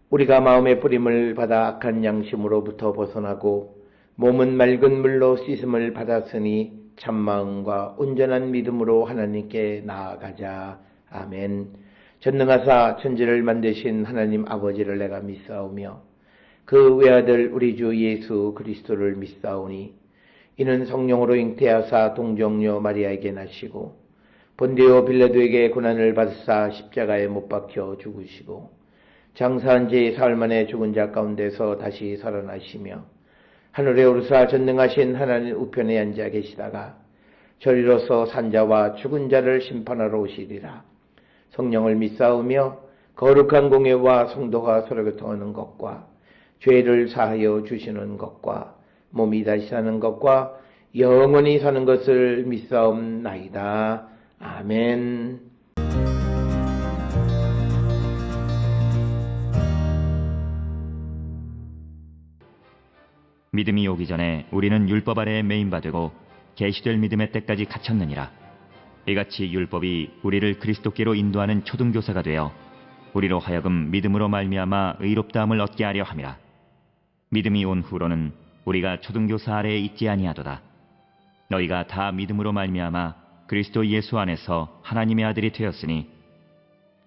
우리가 마음의 뿌림을 받아 악한 양심으로부터 벗어나고 몸은 맑은 물로 씻음을 받았으니 참마음과 온전한 믿음으로 하나님께 나아가자. 아멘. 전능하사 천지를 만드신 하나님 아버지를 내가 믿사오며 그 외아들 우리 주 예수 그리스도를 믿사오니 이는 성령으로 잉태하사 동정녀 마리아에게 나시고 본디오 빌라도에게 고난을 받으사 십자가에 못 박혀 죽으시고 장사한 지 사흘 만에 죽은 자 가운데서 다시 살아나시며 하늘에 오르사 전능하신 하나님 우편에 앉아 계시다가 저리로서 산자와 죽은 자를 심판하러 오시리라. 성령을 믿사오며 거룩한 공예와 성도가 서로 교통하는 것과 죄를 사하여 주시는 것과 몸이 다시 사는 것과 영원히 사는 것을 믿사옵나이다. 아멘. 믿음이 오기 전에 우리는 율법 아래에 매인받고 계시될 믿음의 때까지 갇혔느니라. 이같이 율법이 우리를 그리스도께로 인도하는 초등교사가 되어 우리로 하여금 믿음으로 말미암아 의롭다함을 얻게 하려 함이라. 믿음이 온 후로는 우리가 초등교사 아래에 있지 아니하도다. 너희가 다 믿음으로 말미암아 그리스도 예수 안에서 하나님의 아들이 되었으니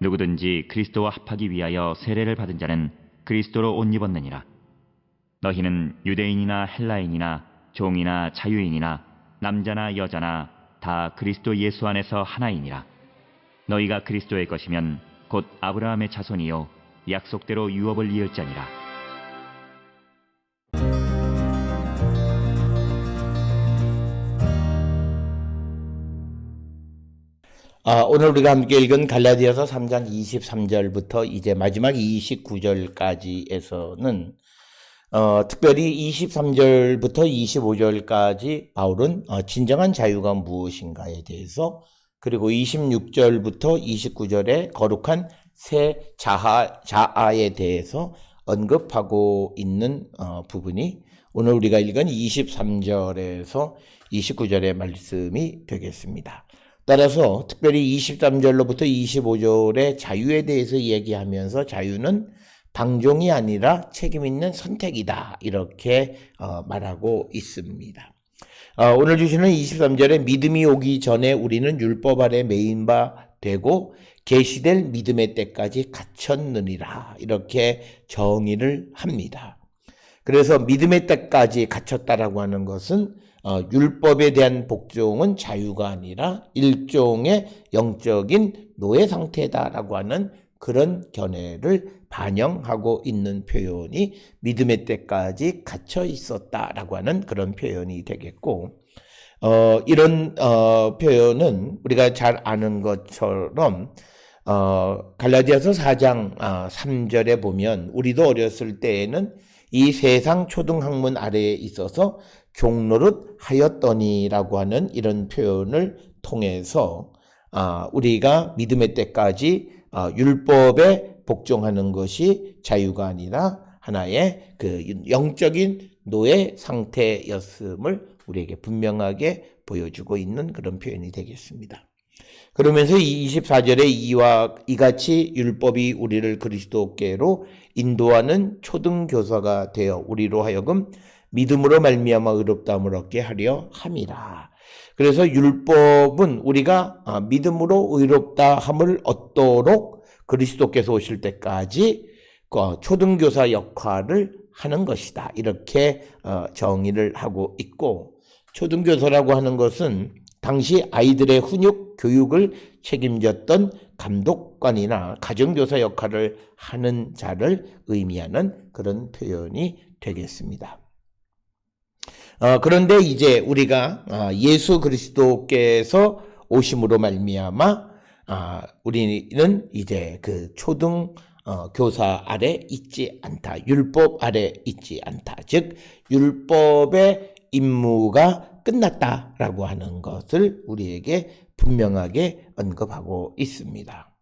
누구든지 그리스도와 합하기 위하여 세례를 받은 자는 그리스도로 옷 입었느니라. 너희는 유대인이나 헬라인이나 종이나 자유인이나 남자나 여자나 다 그리스도 예수 안에서 하나이니라. 너희가 그리스도의 것이면 곧 아브라함의 자손이요 약속대로 유업을 이을 자니라. 오늘 우리가 함께 읽은 갈라디아서 3장 23절부터 이제 마지막 29절까지에서는 특별히 23절부터 25절까지 바울은 진정한 자유가 무엇인가에 대해서, 그리고 26절부터 29절의 거룩한 새 자아에 대해서 언급하고 있는 부분이 오늘 우리가 읽은 23절에서 29절의 말씀이 되겠습니다. 따라서 특별히 23절로부터 25절의 자유에 대해서 얘기하면서 자유는 방종이 아니라 책임있는 선택이다, 이렇게 말하고 있습니다. 오늘 주시는 23절에 믿음이 오기 전에 우리는 율법 아래 매인 바 되고 계시될 믿음의 때까지 갇혔느니라, 이렇게 정의를 합니다. 그래서 믿음의 때까지 갇혔다라고 하는 것은 율법에 대한 복종은 자유가 아니라 일종의 영적인 노예 상태다라고 하는 그런 견해를 반영하고 있는 표현이 믿음의 때까지 갇혀 있었다라고 하는 그런 표현이 되겠고, 이런 표현은 우리가 잘 아는 것처럼 갈라디아서 4장 3절에 보면 우리도 어렸을 때에는 이 세상 초등학문 아래에 있어서 종노릇 하였더니라고 하는 이런 표현을 통해서 우리가 믿음의 때까지 율법에 복종하는 것이 자유가 아니라 하나의 그 영적인 노예 상태였음을 우리에게 분명하게 보여주고 있는 그런 표현이 되겠습니다. 그러면서 이 24절에 이같이 율법이 우리를 그리스도께로 인도하는 초등교사가 되어 우리로 하여금 믿음으로 말미암아 의롭다함을 얻게 하려 함이라. 그래서 율법은 우리가 믿음으로 의롭다함을 얻도록 그리스도께서 오실 때까지 초등교사 역할을 하는 것이다, 이렇게 정의를 하고 있고, 초등교사라고 하는 것은 당시 아이들의 훈육 교육을 책임졌던 감독관이나 가정교사 역할을 하는 자를 의미하는 그런 표현이 되겠습니다. 그런데 이제 우리가 예수 그리스도께서 오심으로 말미암아 우리는 이제 그 초등 교사 아래 있지 않다, 율법 아래 있지 않다, 즉 율법의 임무가 끝났다라고 하는 것을 우리에게 분명하게 언급하고 있습니다.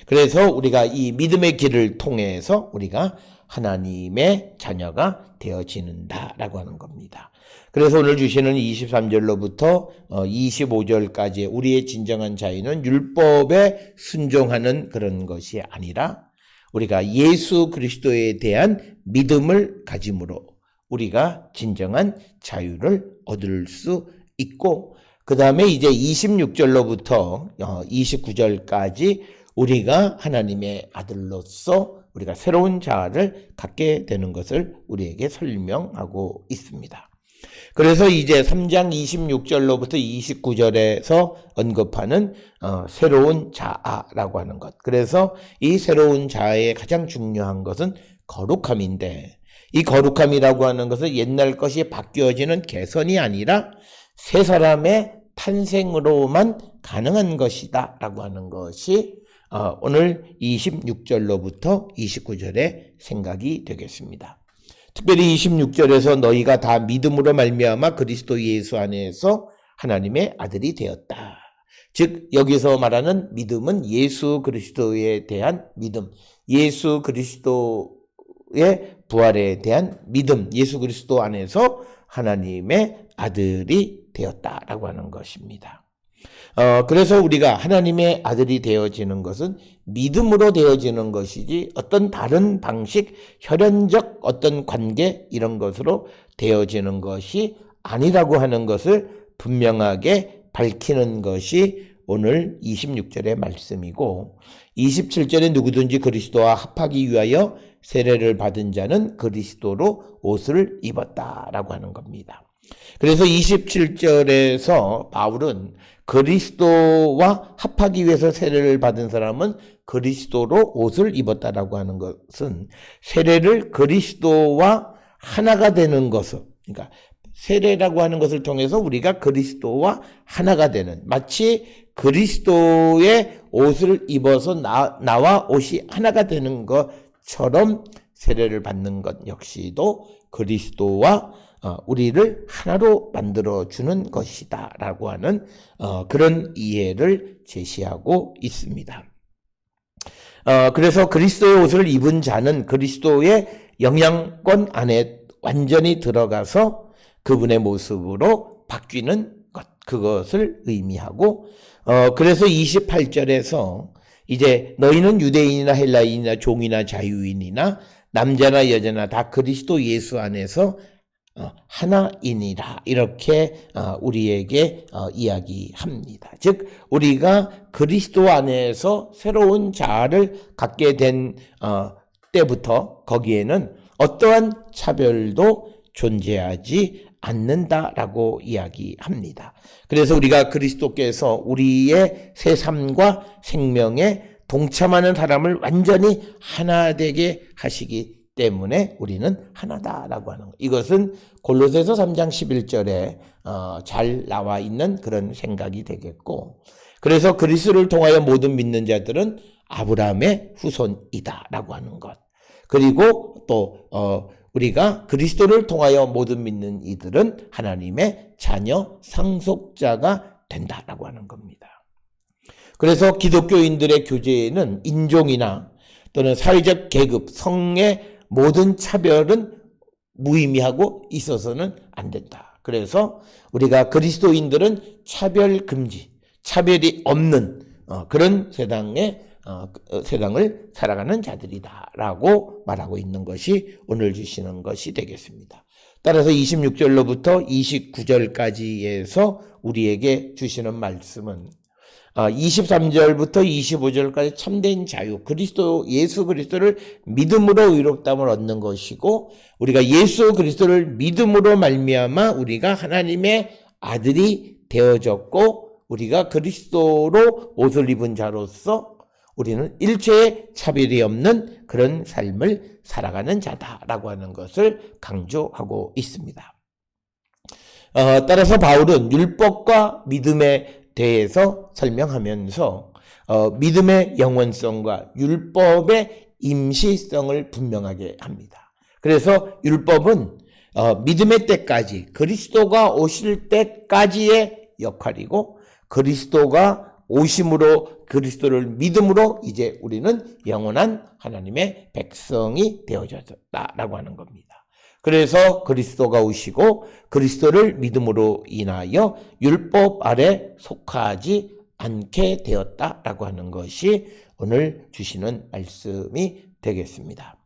그래서 우리가 이 믿음의 길을 통해서 우리가 하나님의 자녀가 되어지는다라고 하는 겁니다. 그래서 오늘 주시는 23절로부터 25절까지 우리의 진정한 자유는 율법에 순종하는 그런 것이 아니라 우리가 예수 그리스도에 대한 믿음을 가짐으로 우리가 진정한 자유를 얻을 수 있고, 그 다음에 이제 26절로부터 29절까지 우리가 하나님의 아들로서 우리가 새로운 자아를 갖게 되는 것을 우리에게 설명하고 있습니다. 그래서 이제 3장 26절로부터 29절에서 언급하는 새로운 자아라고 하는 것. 그래서 이 새로운 자아의 가장 중요한 것은 거룩함인데, 이 거룩함이라고 하는 것은 옛날 것이 바뀌어지는 개선이 아니라 새 사람의 탄생으로만 가능한 것이다 라고 하는 것이 오늘 26절로부터 29절의 생각이 되겠습니다. 특별히 26절에서 너희가 다 믿음으로 말미암아 그리스도 예수 안에서 하나님의 아들이 되었다. 즉 여기서 말하는 믿음은 예수 그리스도에 대한 믿음, 예수 그리스도의 부활에 대한 믿음, 예수 그리스도 안에서 하나님의 아들이 되었다라고 하는 것입니다. 그래서 우리가 하나님의 아들이 되어지는 것은 믿음으로 되어지는 것이지 어떤 다른 방식, 혈연적 어떤 관계 이런 것으로 되어지는 것이 아니라고 하는 것을 분명하게 밝히는 것이 오늘 26절의 말씀이고, 27절에 누구든지 그리스도와 합하기 위하여 세례를 받은 자는 그리스도로 옷을 입었다라고 하는 겁니다. 그래서 27절에서 바울은 그리스도와 합하기 위해서 세례를 받은 사람은 그리스도로 옷을 입었다라고 하는 것은 세례를 그리스도와 하나가 되는 것을, 그러니까 세례라고 하는 것을 통해서 우리가 그리스도와 하나가 되는, 마치 그리스도의 옷을 입어서 나와 옷이 하나가 되는 것처럼 세례를 받는 것 역시도 그리스도와 우리를 하나로 만들어주는 것이다 라고 하는 그런 이해를 제시하고 있습니다. 그래서 그리스도의 옷을 입은 자는 그리스도의 영향권 안에 완전히 들어가서 그분의 모습으로 바뀌는 것, 그것을 의미하고, 그래서 28절에서 이제 너희는 유대인이나 헬라인이나 종이나 자유인이나 남자나 여자나 다 그리스도 예수 안에서 하나이니라 이렇게 우리에게 이야기합니다. 즉 우리가 그리스도 안에서 새로운 자아를 갖게 된 때부터 거기에는 어떠한 차별도 존재하지 않는다라고 이야기합니다. 그래서 우리가 그리스도께서 우리의 새 삶과 생명에 동참하는 사람을 완전히 하나 되게 하시기 때문에 우리는 하나다라고 하는 것. 이것은 골로새서 3장 11절에 잘 나와 있는 그런 생각이 되겠고, 그래서 그리스도를 통하여 모든 믿는 자들은 아브라함의 후손이다라고 하는 것. 그리고 또 우리가 그리스도를 통하여 모든 믿는 이들은 하나님의 자녀 상속자가 된다라고 하는 겁니다. 그래서 기독교인들의 교제에는 인종이나 또는 사회적 계급, 성의 모든 차별은 무의미하고 있어서는 안 된다. 그래서 우리가 그리스도인들은 차별 금지, 차별이 없는 그런 세상을 살아가는 자들이다라고 말하고 있는 것이 오늘 주시는 것이 되겠습니다. 따라서 26절로부터 29절까지에서 우리에게 주시는 말씀은 23절부터 25절까지 참된 자유, 예수 그리스도를 믿음으로 의롭다함을 얻는 것이고, 우리가 예수 그리스도를 믿음으로 말미암아 우리가 하나님의 아들이 되어졌고, 우리가 그리스도로 옷을 입은 자로서 우리는 일체의 차별이 없는 그런 삶을 살아가는 자다라고 하는 것을 강조하고 있습니다. 따라서 바울은 율법과 믿음에 대해서 설명하면서 믿음의 영원성과 율법의 임시성을 분명하게 합니다. 그래서 율법은 믿음의 때까지, 그리스도가 오실 때까지의 역할이고, 그리스도가 오심으로 그리스도를 믿음으로 이제 우리는 영원한 하나님의 백성이 되어졌다라고 하는 겁니다. 그래서 그리스도가 오시고 그리스도를 믿음으로 인하여 율법 아래 속하지 않게 되었다라고 하는 것이 오늘 주시는 말씀이 되겠습니다.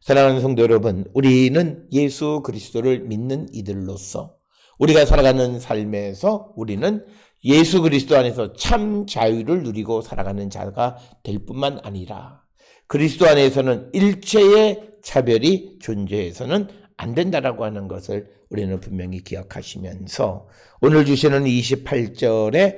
사랑하는 성도 여러분, 우리는 예수 그리스도를 믿는 이들로서 우리가 살아가는 삶에서 우리는 예수 그리스도 안에서 참 자유를 누리고 살아가는 자가 될 뿐만 아니라 그리스도 안에서는 일체의 차별이 존재해서는 안 된다라고 하는 것을 우리는 분명히 기억하시면서 오늘 주시는 28절에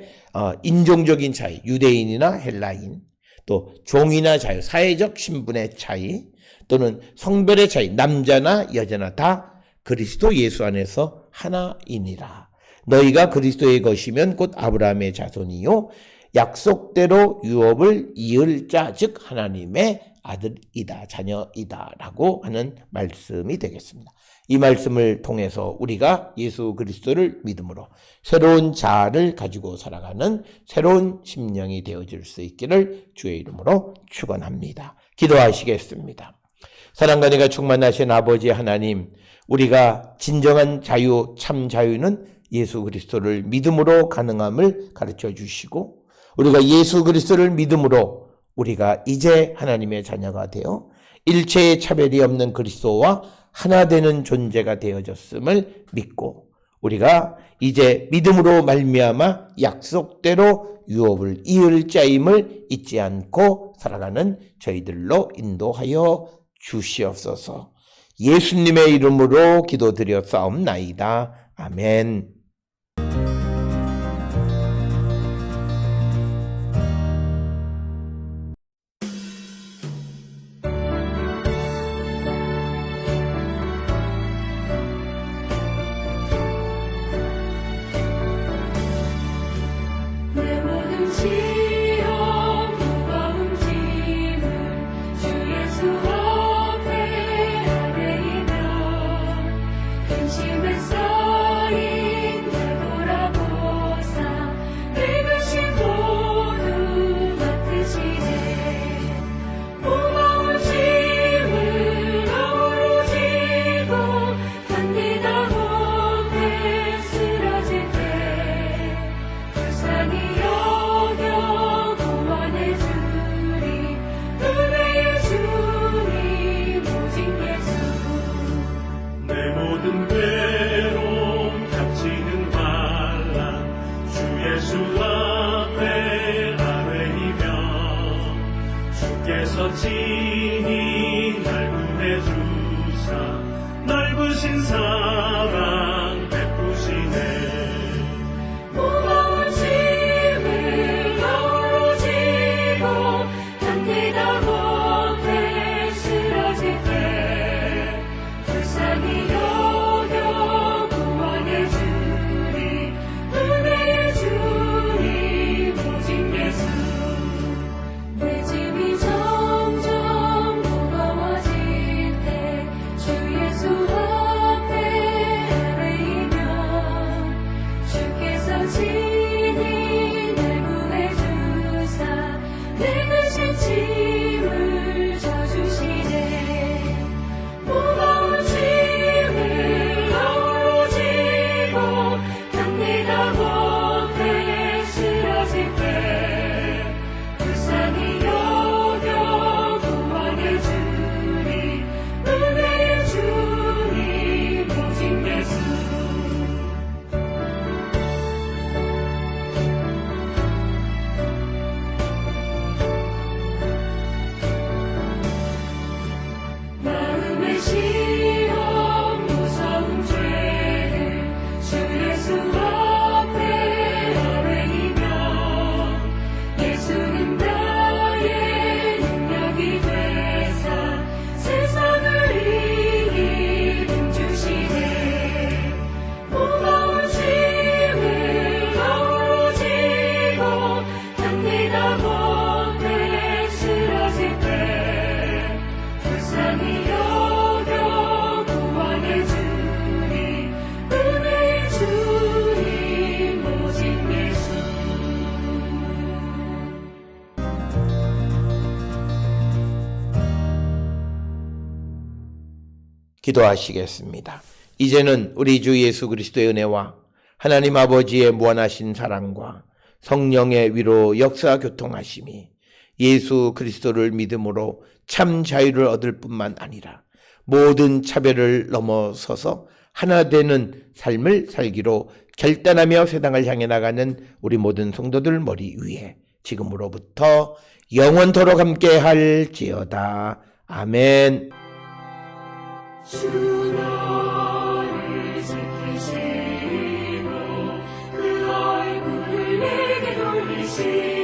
인종적인 차이, 유대인이나 헬라인, 또 종이나 자유, 사회적 신분의 차이, 또는 성별의 차이, 남자나 여자나 다 그리스도 예수 안에서 하나이니라. 너희가 그리스도의 것이면 곧 아브라함의 자손이요 약속대로 유업을 이을 자, 즉 하나님의 아들이다, 자녀이다 라고 하는 말씀이 되겠습니다. 이 말씀을 통해서 우리가 예수 그리스도를 믿음으로 새로운 자아를 가지고 살아가는 새로운 심령이 되어질 수 있기를 주의 이름으로 축원합니다. 기도하시겠습니다. 사랑과 은혜가 충만하신 아버지 하나님, 우리가 진정한 자유, 참 자유는 예수 그리스도를 믿음으로 가능함을 가르쳐 주시고, 우리가 예수 그리스도를 믿음으로 우리가 이제 하나님의 자녀가 되어 일체의 차별이 없는 그리스도와 하나 되는 존재가 되어졌음을 믿고, 우리가 이제 믿음으로 말미암아 약속대로 유업을 이을 자임을 잊지 않고 살아가는 저희들로 인도하여 주시옵소서. 예수님의 이름으로 기도드렸사옵나이다. 아멘. 친히 날 구해주사 넓으신 사랑 베푸시네. 무거운 짐을 너로 지고 견디다 못해 쓰러질 때 불쌍히 여겨 구원해 주리 은혜의 주님 오직 예수. 내 짐이 점점 무거워질 때 주 예수 앞에 아뢰이며 주께서 친히 날 구해주사 내 진 짐을 져주시네. 무거운 짐을 너로 지고 견디다 못해 쓰러질 때 불쌍히 여겨 구원해 주리 은혜의 주님 오직 예수. 마음의 시험 무서운 죄를 주 예수 앞에 아뢰이며 예수님 나의 능력이 되사 세상을 이기 힘주시네. 무거운 짐을 너로 지고 견디다 못해 쓰러질 때 불쌍히 여겨 구원해 주리 은혜의 주님 오직 예수. 기도하시겠습니다. 이제는 우리 주 예수 그리스도의 은혜와 하나님 아버지의 무한하신 사랑과 성령의 위로 역사 교통하심이 예수 그리스도를 믿음으로 참 자유를 얻을 뿐만 아니라 모든 차별을 넘어서서 하나 되는 삶을 살기로 결단하며 세상을 향해 나가는 우리 모든 성도들 머리 위에 지금으로부터 영원토록 함께 할지어다. 아멘. 주 너를 지키시고 그 얼굴을 내게 돌리시고